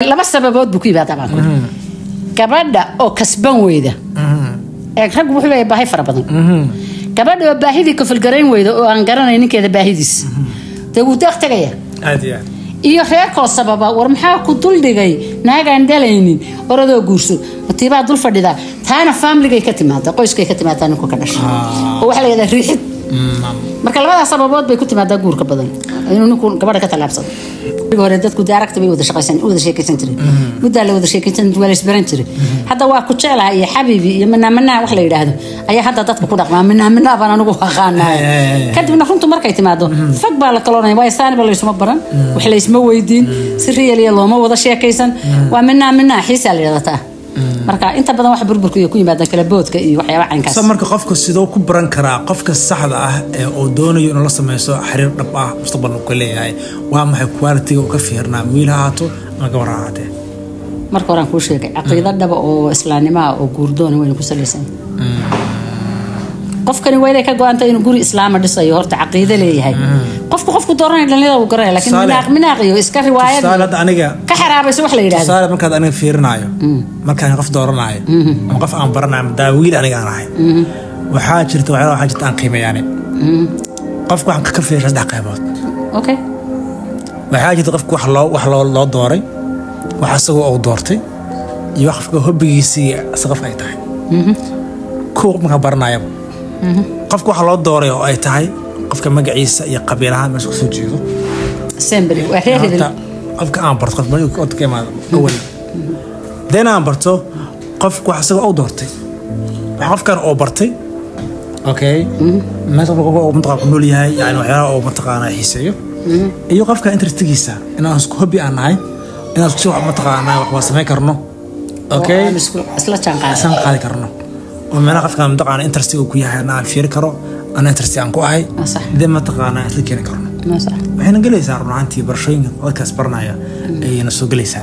laba sababood buu ku yimaadaa baan gabadha oo kasban weyda rag wuxuu leeyahay baahi fara badan gabadha oo baahidii ka falgarayn weyda oo aan garanay ninkeeda baahidiis uu tagaya iyo reerkoo sababa war maxaa ku dul dhigay naagaan dhalaynin oradoo guurso matiibaa dul fadhida taana family-gay ka timaada qoyskay ka timaada ninku ka dhashay oo waxa la yiraahdaa riixid marka labada sababood bay ku timaadaa guurka badan inuu ninku gabadha ka talaabsado hore dadku daaragta bay wada sheekaysan jireen muddo la wada sheekaysan wala isbaran jiray hadda waa ku jecelahay iyo xabiibi iyo manamana wax la yiraahdo ayaa hadda dadku ku dhaqmaa manamana baan anigu aqaanay kadibna runtu markay timaado fag baa la kaloonay waa isaaniba la isma baran wax la isma weydiin si reeyay looma wada sheekaysan waa manamana xiisa la yiraahdaa marka inta badan wax burburku iyo ku yimaada kala boodka iyo waxyaabo caynkaas marka qofku sidoo ku baran karaa qofka saxda ah ee oo doonayo inuu la sameeyo xiriir dhab ah mustaqbalka leeyahay waa maxay quality-ga uu ka fiirnaa wiil haato ama gabar haato marka hore aan ku sheegay aqoonta dhab oo islaamnimada oo guurdoon weyn ku saleysan qofkani way ka go'aantay inuu guri islaam dhisayo horta aqoonta leeyahay qofku dooranay dhalinyarada uu garay laakiin minaaqiyo iska riwaayad aniga ka xaraabayso wax la yiraahdo saar markaad aniga fiirinayo markaan qof dooranayo ama qof aan baranayo daawiil aniga aan ahay waxaa jirta aan qiimeeyaan qofku waxaan ka fiirshay saddex qaybood okay waxaa jirta qofku wax loo dooray wax asagoo uu doortay iyo qofka hobbigiisii asaqaf ay tahay koob marka baranayo qofku wax loo dooray oo ay tahay qofka magaciisa iyo qabiilaha meesha soo jeedo assembly waa reerid qofka aan barto qof markuu ka yimaado awal aan barto qofku wax asagoo uu doortay wax qofkan oo bartay okay meesha uu mutaqaan ku nool yahay yani waxyaalaha uu mutaqaan xiiseeyo iyo qofka interestigiisa inaan isku hobby aan nahay inaan isku wax mutaqaan wax sameyn karno okay isla qaadi karno oo meelaha qofka mutaqaan interestiga ku yahay aan fiir karo أنا إنترستي عنكو هاي دائما تقانا أتلكين كرنا وحين قليسا رنعانتي برشوين وكاس برنايا ينسو قليسا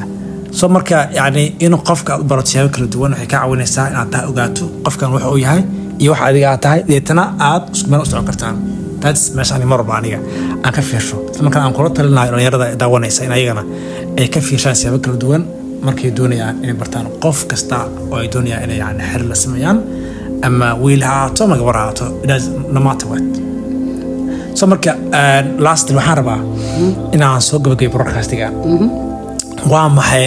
سو مركا يعني إنو قفك برد شيء كله دوان وحكا عوينيسا إن عطاها أوقاتو قفكا وحوي هاي يوحى أديقا عطاها ديتنا عاد سكمان أسرع كرتان تادس ماشاني مرة بعنيقا أنا كفير شو ثم كان أنقرط لنا يرد داوانيسا إن أيغانا أي كفير شان سيابا كله دوان مركي دونيا إني برتان قف كستا وي دونيا إني يعني حر لسميان أما ويلها توما قبرها إذا نماته وقت سمرك لاست المحاربة إن عن سوق بقي بركاستيكا وام هاي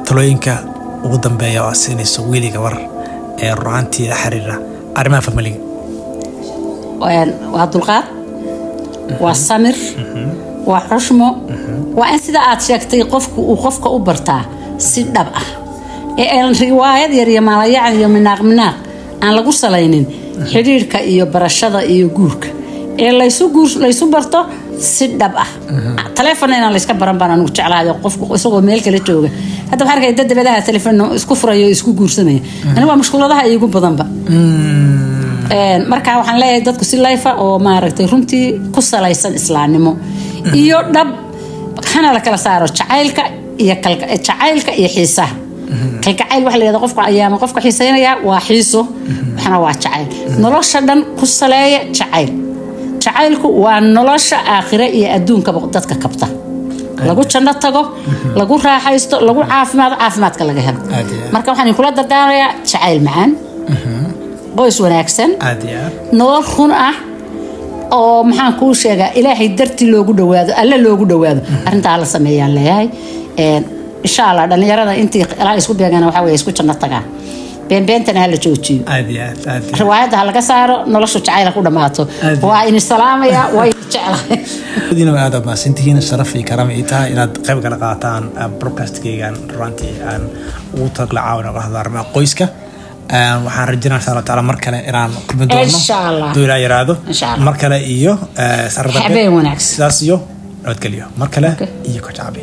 تلوينك وقدم بيا واسيني سويلي قبر رانتي حريرة أرمى فملي وهذا القار والسمر وحشمه وأن سيدا أتشكتي قفك أبرتا سيد دبقة الرواية يري ما يعني مناق aan lagu salaynin xiriirka iyo barashada iyo guurka ee la isu barto si dhab ah telefoon inaan la iska baran baan anigu jeclahay qofku isagoo meel kale jooga hadda waxa arkay dadweynaha telefoon isku furayo isku guursanay aniga waa mushkuladaha iigu badanba marka waxaan leeyahay dadku si life oo maaragtay runtii ku salaysan islaamnimo iyo dhab kana la kala saaro jacaylka iyo xiisaha kalgacayl wax la yiraahdo qofka ayaama qofka xiiseynaya waa xiiso waxna waa jacayl nolosha dhan ku saleeya jacaylku waa nolosha aakhire iyo adduunka dadka kabta lagu janno tago lagu raaxaysto lagu caafimaadka laga helo marka waxaan kula dardaarayaa jacayl macaan qoys wanaagsan nolol xun ah oo maxaan kuu sheegaa ilaahay darti loogu dhawaado alla loogu dhawaado arinta la sameeyaan leeyahay إن شاء الله دلنيرada intii ilaa isku beegana waxa way isku janno tagaan beenbeentana la joojiyo riwaayada laga saaro nolosha jacayl ku dhamaato waa in salaamaya way jecelahay idina aad ma sintihiin sharaf iyo karaam ay tahay inaad qayb kala qaataan broadcast-keegan runtii aan ugu tagla caawina qahdarma qoyska waxaan rajaynayaa insha Allah taala mar kale inaan kulmi doono insha Allah doona yiraahdo mar kale iyo sarada habeen wanaagsan sidaas iyo nabadgelyo mar kale iyo ka jacbi